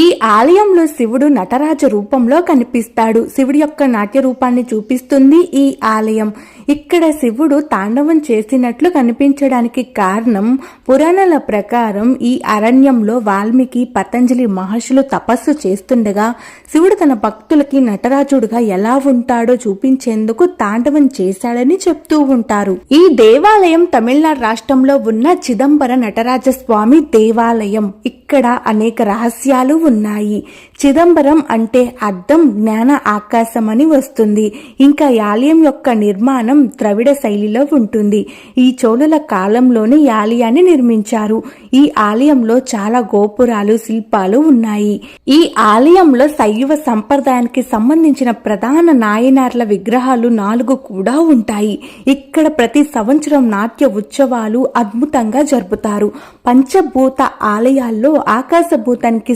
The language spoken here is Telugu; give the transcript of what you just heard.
ఈ ఆలయంలో శివుడు నటరాజ రూపంలో కనిపిస్తాడు. శివుడి యొక్క నాట్య రూపాన్ని చూపిస్తుంది ఈ ఆలయం. ఇక్కడ శివుడు తాండవం చేసినట్లు కనిపించడానికి కారణం, పురాణాల ప్రకారం ఈ అరణ్యంలో వాల్మీకి, పతంజలి మహర్షులు తపస్సు చేస్తుండగా శివుడు తన భక్తులకి నటరాజుడుగా ఎలా ఉంటాడో చూపించేందుకు తాండవం చేశాడని చెప్తూ ఉంటారు. ఈ దేవాలయం తమిళనాడు రాష్ట్రంలో ఉన్న చిదంబర నటరాజస్వామి దేవాలయం. ఇక్కడ అనేక రహస్యాలు ఉన్నాయి. చిదంబరం అంటే అర్థం జ్ఞాన ఆకాశం అని వస్తుంది. ఇంకా ఈ ఆలయం యొక్క నిర్మాణం ద్రవిడ శైలిలో ఉంటుంది. ఈ చోళుల కాలంలోనే ఈ ఆలయాన్ని నిర్మించారు. ఈ ఆలయంలో చాలా గోపురాలు, శిల్పాలు ఉన్నాయి. ఈ ఆలయంలో శైవ సంప్రదాయానికి సంబంధించిన ప్రధాన నాయనార్ల విగ్రహాలు 4 కూడా ఉంటాయి. ఇక్కడ ప్రతి సంవత్సరం నాట్య ఉత్సవాలు అద్భుతంగా జరుపుతారు. పంచభూత ఆలయాల్లో ఆకాశభూతానికి